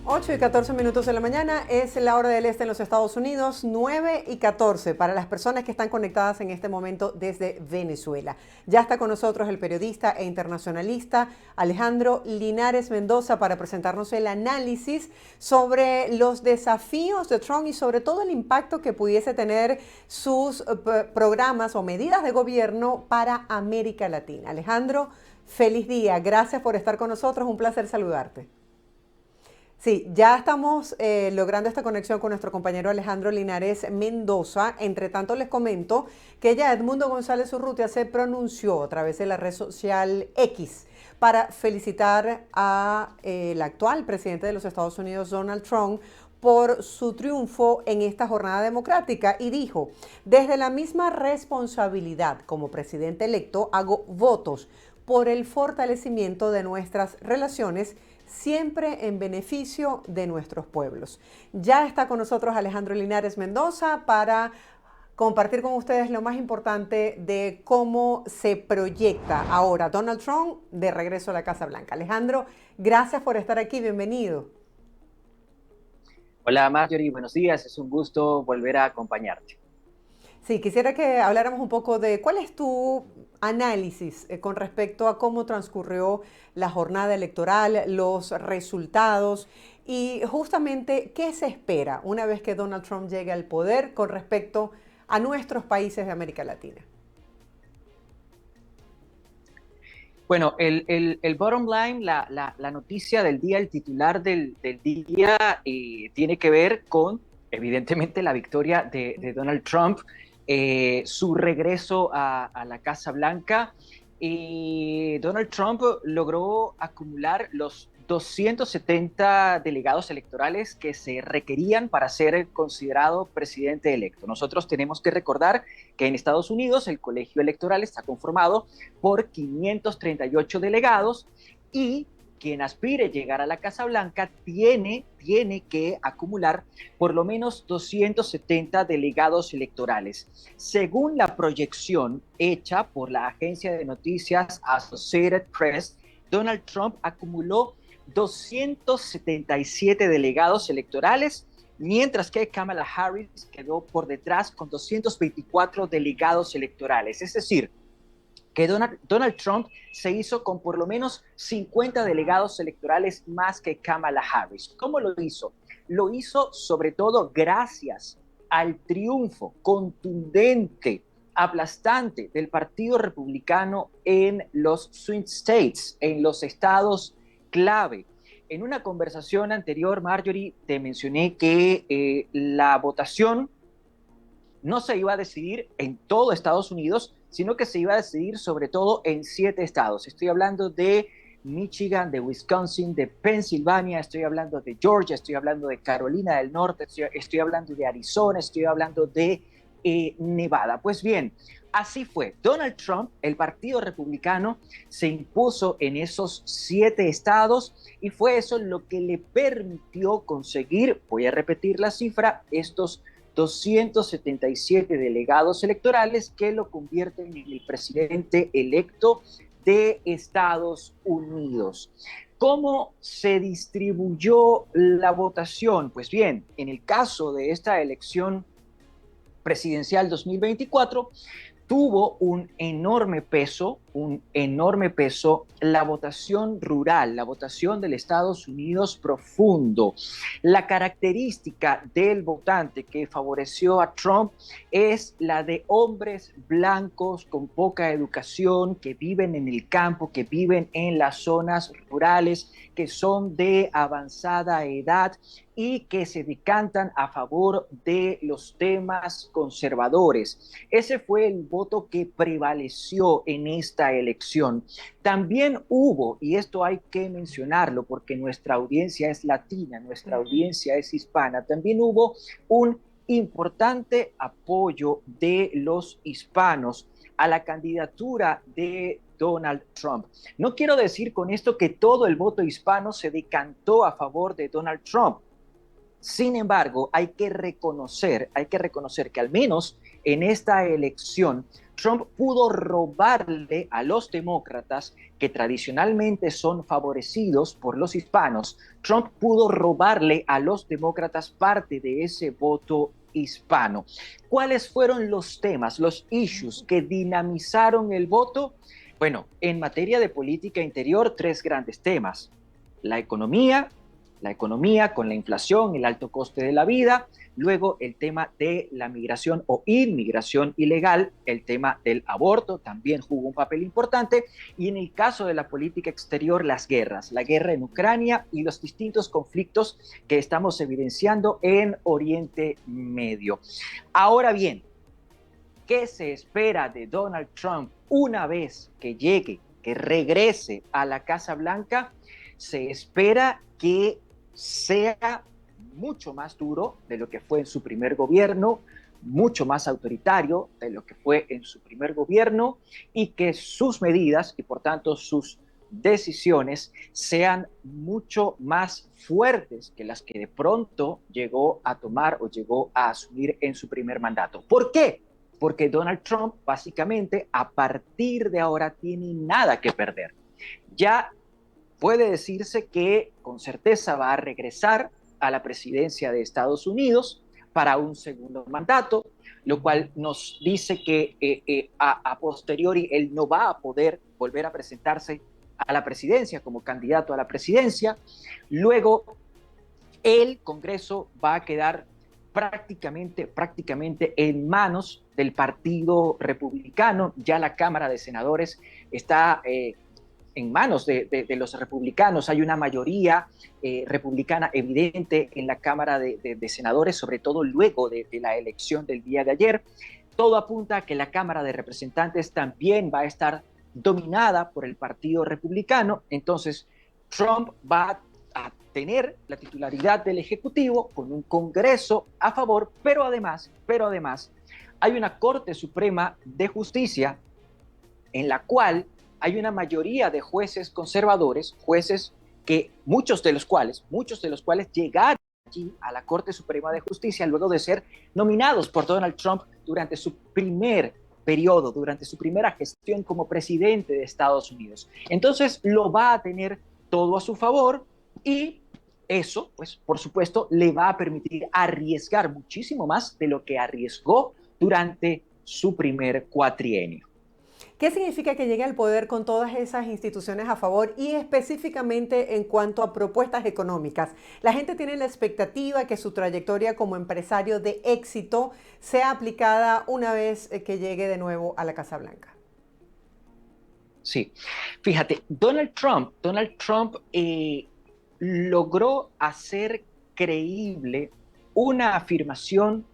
8:14 de la mañana, es la hora del este en los Estados Unidos, 9:14 para las personas que están conectadas en este momento desde Venezuela. Ya está con nosotros el periodista e internacionalista Alejandro Linares Mendoza para presentarnos el análisis sobre los desafíos de Trump y sobre todo el impacto que pudiese tener sus programas o medidas de gobierno para América Latina. Alejandro, feliz día, gracias por estar con nosotros, un placer saludarte. Sí, ya estamos logrando esta conexión con nuestro compañero Alejandro Linares Mendoza. Entre tanto, les comento que ya Edmundo González Urrutia se pronunció a través de la red social X para felicitar al actual presidente de los Estados Unidos, Donald Trump, por su triunfo en esta jornada democrática y dijo: desde la misma responsabilidad como presidente electo hago votos por el fortalecimiento de nuestras relaciones, siempre en beneficio de nuestros pueblos. Ya está con nosotros Alejandro Linares Mendoza para compartir con ustedes lo más importante de cómo se proyecta ahora Donald Trump de regreso a la Casa Blanca. Alejandro, gracias por estar aquí, bienvenido. Hola Marjorie, buenos días, es un gusto volver a acompañarte. Sí, quisiera que habláramos un poco de cuál es tu análisis con respecto a cómo transcurrió la jornada electoral, los resultados y justamente qué se espera una vez que Donald Trump llegue al poder con respecto a nuestros países de América Latina. Bueno, el bottom line, la noticia del día, el titular del día tiene que ver con, evidentemente, la victoria de Donald Trump, su regreso a la Casa Blanca. Donald Trump logró acumular los 270 delegados electorales que se requerían para ser considerado presidente electo. Nosotros tenemos que recordar que en Estados Unidos el colegio electoral está conformado por 538 delegados y quien aspire a llegar a la Casa Blanca tiene que acumular por lo menos 270 delegados electorales. Según la proyección hecha por la agencia de noticias Associated Press, Donald Trump acumuló 277 delegados electorales, mientras que Kamala Harris quedó por detrás con 224 delegados electorales. Es decir, que Donald Trump se hizo con por lo menos 50 delegados electorales más que Kamala Harris. ¿Cómo lo hizo? Lo hizo sobre todo gracias al triunfo contundente, aplastante del Partido Republicano en los swing states, en los estados clave. En una conversación anterior, Marjorie, te mencioné que la votación no se iba a decidir en todo Estados Unidos, sino que se iba a decidir sobre todo en 7 estados. Estoy hablando de Michigan, de Wisconsin, de Pensilvania, estoy hablando de Georgia, estoy hablando de Carolina del Norte, estoy hablando de Arizona, estoy hablando de Nevada. Pues bien, así fue. Donald Trump, el Partido Republicano, se impuso en esos 7 estados y fue eso lo que le permitió conseguir, voy a repetir la cifra, estos 277 delegados electorales que lo convierten en el presidente electo de Estados Unidos. ¿Cómo se distribuyó la votación? Pues bien, en el caso de esta elección presidencial 2024, tuvo un enorme peso la votación rural, la votación del Estados Unidos profundo. La característica del votante que favoreció a Trump es la de hombres blancos con poca educación, que viven en el campo, que viven en las zonas rurales, que son de avanzada edad y que se decantan a favor de los temas conservadores. Ese fue el voto que prevaleció en esta elección. También hubo, y esto hay que mencionarlo porque nuestra audiencia es latina, nuestra audiencia es hispana, también hubo un importante apoyo de los hispanos a la candidatura de Donald Trump. No quiero decir con esto que todo el voto hispano se decantó a favor de Donald Trump. Sin embargo, hay que reconocer que al menos en esta elección Trump pudo robarle a los demócratas, que tradicionalmente son favorecidos por los hispanos, Trump pudo robarle a los demócratas parte de ese voto hispano. ¿Cuáles fueron los temas, los issues que dinamizaron el voto? Bueno, en materia de política interior, tres grandes temas: la economía con la inflación, el alto coste de la vida; luego el tema de la migración o inmigración ilegal; el tema del aborto también jugó un papel importante; y en el caso de la política exterior, las guerras, la guerra en Ucrania y los distintos conflictos que estamos evidenciando en Oriente Medio. Ahora bien, ¿qué se espera de Donald Trump una vez que llegue, que regrese a la Casa Blanca? Se espera que sea mucho más duro de lo que fue en su primer gobierno, mucho más autoritario de lo que fue en su primer gobierno, y que sus medidas y por tanto sus decisiones sean mucho más fuertes que las que de pronto llegó a tomar o llegó a asumir en su primer mandato. ¿Por qué? Porque Donald Trump básicamente a partir de ahora tiene nada que perder. Ya puede decirse que con certeza va a regresar a la presidencia de Estados Unidos para un segundo mandato, lo cual nos dice que a posteriori él no va a poder volver a presentarse a la presidencia como candidato a la presidencia. Luego, el Congreso va a quedar prácticamente en manos del Partido Republicano. Ya la Cámara de Senadores está en manos de los republicanos. Hay una mayoría republicana evidente en la Cámara de Senadores, sobre todo luego de la elección del día de ayer. Todo apunta a que la Cámara de Representantes también va a estar dominada por el Partido Republicano. Entonces, Trump va a tener la titularidad del Ejecutivo con un Congreso a favor, pero además hay una Corte Suprema de Justicia en la cual hay una mayoría de jueces conservadores, jueces que muchos de los cuales llegaron allí a la Corte Suprema de Justicia luego de ser nominados por Donald Trump durante su primer periodo, durante su primera gestión como presidente de Estados Unidos. Entonces lo va a tener todo a su favor, y eso, pues, por supuesto, le va a permitir arriesgar muchísimo más de lo que arriesgó durante su primer cuatrienio. ¿Qué significa que llegue al poder con todas esas instituciones a favor y específicamente en cuanto a propuestas económicas? La gente tiene la expectativa que su trayectoria como empresario de éxito sea aplicada una vez que llegue de nuevo a la Casa Blanca. Sí, fíjate, Donald Trump logró hacer creíble una afirmación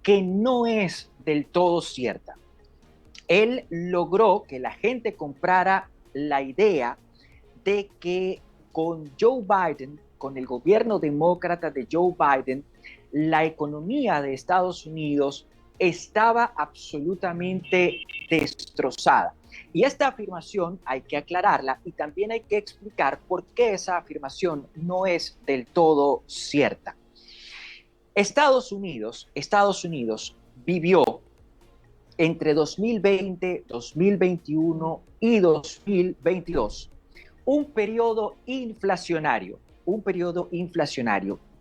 que no es del todo cierta. Él logró que la gente comprara la idea de que con Joe Biden, con el gobierno demócrata de Joe Biden, la economía de Estados Unidos estaba absolutamente destrozada. Y esta afirmación hay que aclararla, y también hay que explicar por qué esa afirmación no es del todo cierta. Estados Unidos vivió entre 2020, 2021 y 2022 un periodo inflacionario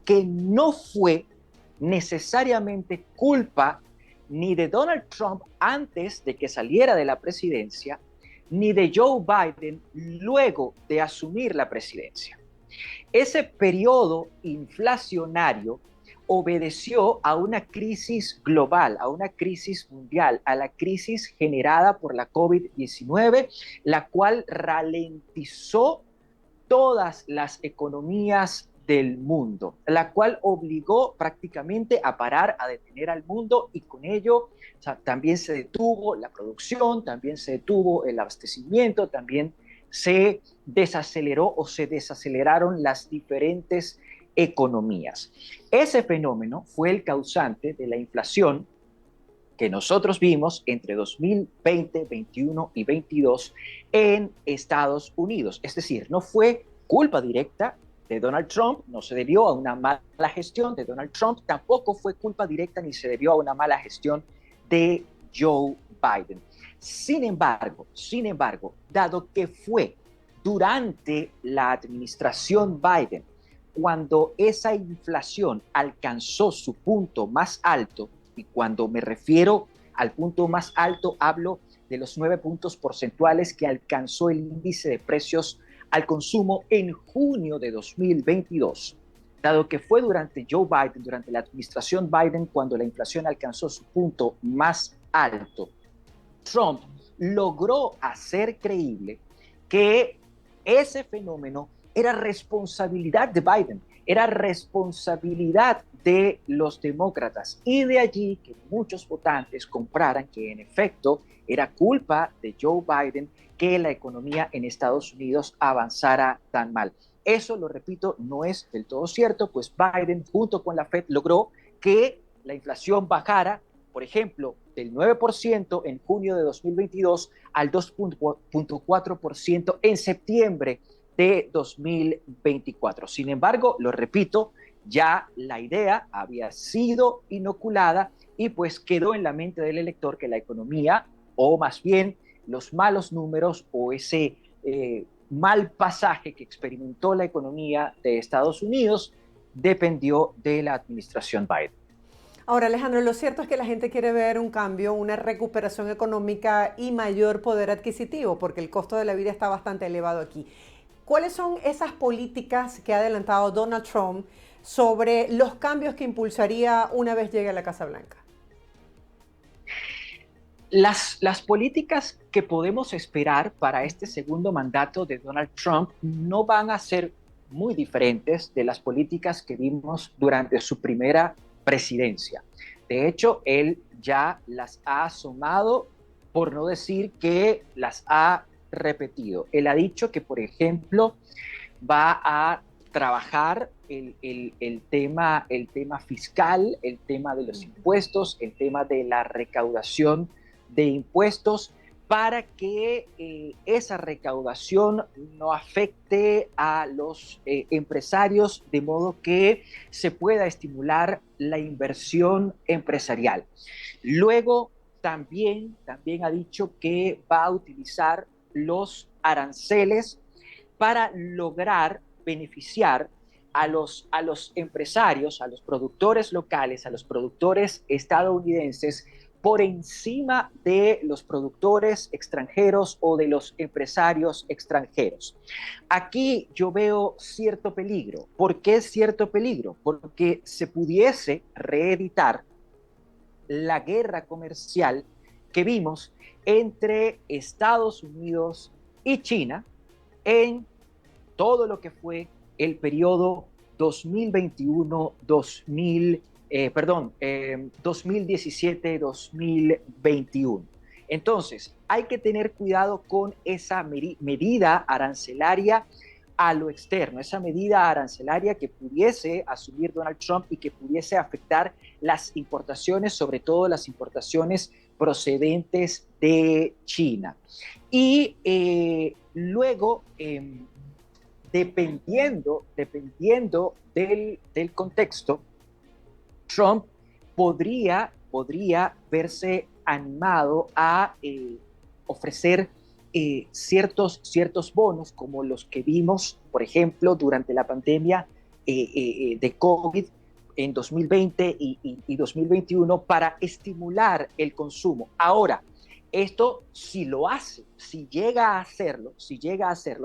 que no fue necesariamente culpa ni de Donald Trump antes de que saliera de la presidencia, ni de Joe Biden luego de asumir la presidencia. Ese periodo inflacionario obedeció a una crisis global, a una crisis mundial, a la crisis generada por la COVID-19, la cual ralentizó todas las economías del mundo, la cual obligó prácticamente a parar, a detener al mundo, y con ello, o sea, también se detuvo la producción, también se detuvo el abastecimiento, también se desaceleró o se desaceleraron las diferentes economías. Ese fenómeno fue el causante de la inflación que nosotros vimos entre 2020, 21 y 22 en Estados Unidos. Es decir, no fue culpa directa de Donald Trump, no se debió a una mala gestión de Donald Trump, tampoco fue culpa directa ni se debió a una mala gestión de Joe Biden. Sin embargo, dado que fue durante la administración Biden cuando esa inflación alcanzó su punto más alto, y cuando me refiero al punto más alto, hablo de los 9 puntos porcentuales que alcanzó el índice de precios al consumo en junio de 2022. Dado que fue durante Joe Biden, durante la administración Biden, cuando la inflación alcanzó su punto más alto, Trump logró hacer creíble que ese fenómeno era responsabilidad de Biden, era responsabilidad de los demócratas, y de allí que muchos votantes compraran que en efecto era culpa de Joe Biden que la economía en Estados Unidos avanzara tan mal. Eso, lo repito, no es del todo cierto, pues Biden junto con la Fed logró que la inflación bajara, por ejemplo, del 9% en junio de 2022 al 2.4% en septiembre de 2024. Sin embargo, lo repito, ya la idea había sido inoculada y pues quedó en la mente del elector que la economía, o más bien los malos números o ese mal pasaje que experimentó la economía de Estados Unidos, dependió de la administración Biden. Ahora, Alejandro, lo cierto es que la gente quiere ver un cambio, una recuperación económica y mayor poder adquisitivo, porque el costo de la vida está bastante elevado aquí. ¿Cuáles son esas políticas que ha adelantado Donald Trump sobre los cambios que impulsaría una vez llegue a la Casa Blanca? Las políticas que podemos esperar para este segundo mandato de Donald Trump no van a ser muy diferentes de las políticas que vimos durante su primera presidencia. De hecho, él ya las ha asomado, por no decir que las ha repetido. Él ha dicho que, por ejemplo, va a trabajar el tema fiscal, el tema de los impuestos, el tema de la recaudación de impuestos, para que esa recaudación no afecte a los empresarios, de modo que se pueda estimular la inversión empresarial. Luego, también ha dicho que va a utilizar los aranceles para lograr beneficiar a los empresarios, a los productores locales, a los productores estadounidenses, por encima de los productores extranjeros o de los empresarios extranjeros. Aquí yo veo cierto peligro. ¿Por qué cierto peligro? Porque se pudiese reeditar la guerra comercial que vimos entre Estados Unidos y China en todo lo que fue el periodo 2017-2021. Entonces, hay que tener cuidado con esa medida arancelaria a lo externo, esa medida arancelaria que pudiese asumir Donald Trump y que pudiese afectar las importaciones, sobre todo las importaciones procedentes de China. Y luego, dependiendo del contexto, Trump podría verse animado a ofrecer ciertos bonos, como los que vimos, por ejemplo, durante la pandemia de COVID en 2020 y 2021, para estimular el consumo. Ahora, esto, si lo hace, si llega a hacerlo,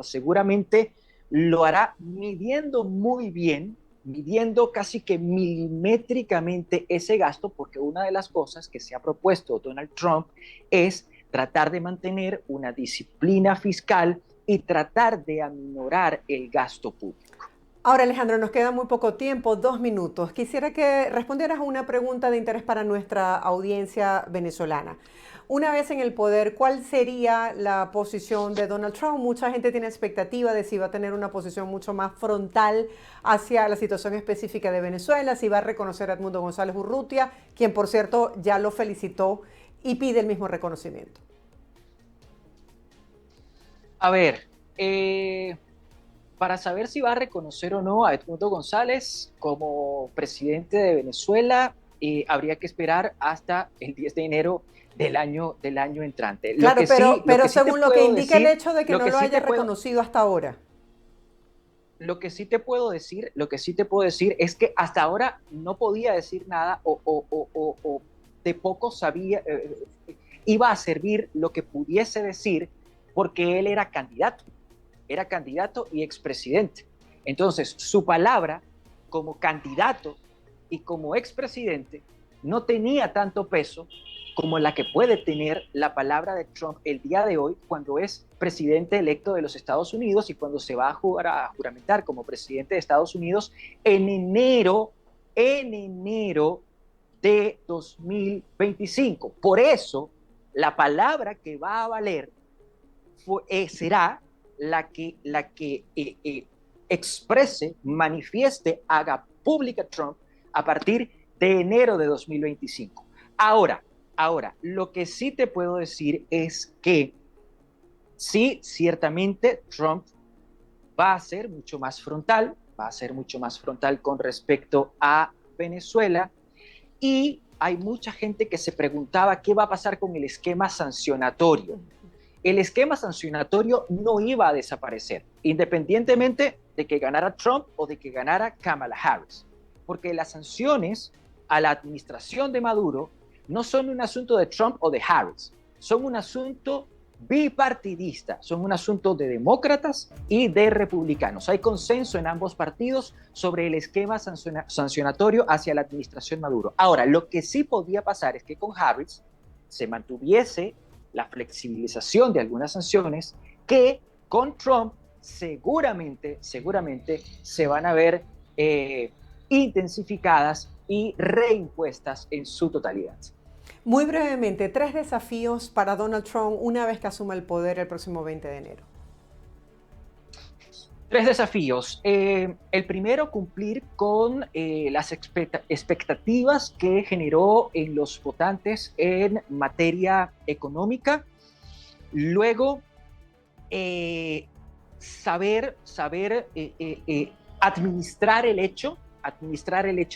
seguramente lo hará midiendo muy bien, midiendo casi que milimétricamente ese gasto, porque una de las cosas que se ha propuesto Donald Trump es tratar de mantener una disciplina fiscal y tratar de aminorar el gasto público. Ahora, Alejandro, nos queda muy poco tiempo, 2 minutos. Quisiera que respondieras a una pregunta de interés para nuestra audiencia venezolana. Una vez en el poder, ¿cuál sería la posición de Donald Trump? Mucha gente tiene expectativa de si va a tener una posición mucho más frontal hacia la situación específica de Venezuela, si va a reconocer a Edmundo González Urrutia, quien por cierto ya lo felicitó y pide el mismo reconocimiento. A ver, para saber si va a reconocer o no a Edmundo González como presidente de Venezuela, habría que esperar hasta el 10 de enero del año entrante. Claro, pero según lo que indica el hecho de que no lo haya puedo, reconocido hasta ahora. lo que sí te puedo decir, es que hasta ahora no podía decir nada o de poco sabía, iba a servir lo que pudiese decir porque él era candidato y expresidente. Entonces, su palabra como candidato y como expresidente no tenía tanto peso como la que puede tener la palabra de Trump el día de hoy cuando es presidente electo de los Estados Unidos y cuando se va a juramentar como presidente de Estados Unidos en enero de 2025. Por eso, la palabra que va a valer será la que exprese, manifieste, haga pública Trump a partir de enero de 2025. Ahora, lo que sí te puedo decir es que sí, ciertamente Trump va a ser mucho más frontal, con respecto a Venezuela, y hay mucha gente que se preguntaba qué va a pasar con el esquema sancionatorio. El esquema sancionatorio no iba a desaparecer, independientemente de que ganara Trump o de que ganara Kamala Harris, porque las sanciones a la administración de Maduro no son un asunto de Trump o de Harris, son un asunto bipartidista, son un asunto de demócratas y de republicanos. Hay consenso en ambos partidos sobre el esquema sancionatorio hacia la administración Maduro. Ahora, lo que sí podía pasar es que con Harris se mantuviese la flexibilización de algunas sanciones que con Trump seguramente se van a ver intensificadas y reimpuestas en su totalidad. Muy brevemente, 3 desafíos para Donald Trump una vez que asuma el poder el próximo 20 de enero. 3 desafíos. El primero, cumplir con las expectativas que generó en los votantes en materia económica. Luego, saber administrar el hecho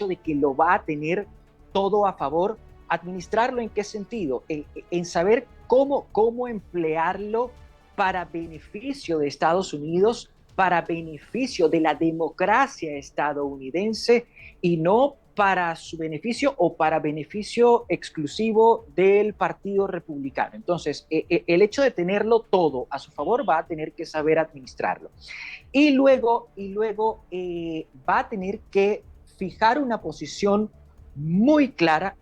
de que lo va a tener todo a favor. ¿Administrarlo en qué sentido? En saber cómo emplearlo para beneficio de Estados Unidos, para beneficio de la democracia estadounidense y no para su beneficio o para beneficio exclusivo del Partido Republicano. Entonces, el hecho de tenerlo todo a su favor va a tener que saber administrarlo. Y luego va a tener que fijar una posición muy clara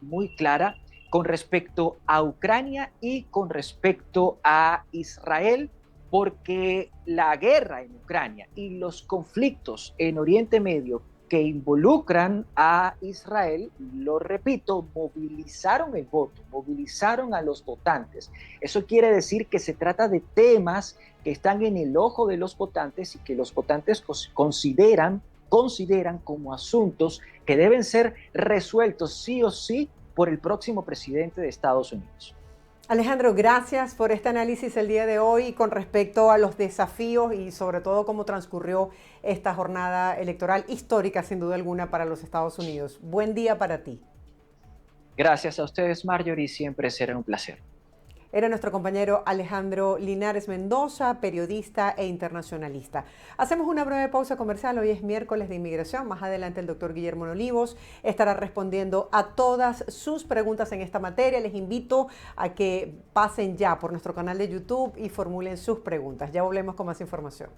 con respecto a Ucrania y con respecto a Israel, porque la guerra en Ucrania y los conflictos en Oriente Medio que involucran a Israel, lo repito, movilizaron el voto, movilizaron a los votantes. Eso quiere decir que se trata de temas que están en el ojo de los votantes y que los votantes consideran como asuntos que deben ser resueltos sí o sí por el próximo presidente de Estados Unidos. Alejandro, gracias por este análisis el día de hoy con respecto a los desafíos y sobre todo cómo transcurrió esta jornada electoral histórica, sin duda alguna, para los Estados Unidos. Buen día para ti. Gracias a ustedes, Marjorie, siempre será un placer. Era nuestro compañero Alejandro Linares Mendoza, periodista e internacionalista. Hacemos una breve pausa comercial. Hoy es miércoles de inmigración. Más adelante el doctor Guillermo Olivos estará respondiendo a todas sus preguntas en esta materia. Les invito a que pasen ya por nuestro canal de YouTube y formulen sus preguntas. Ya volvemos con más información.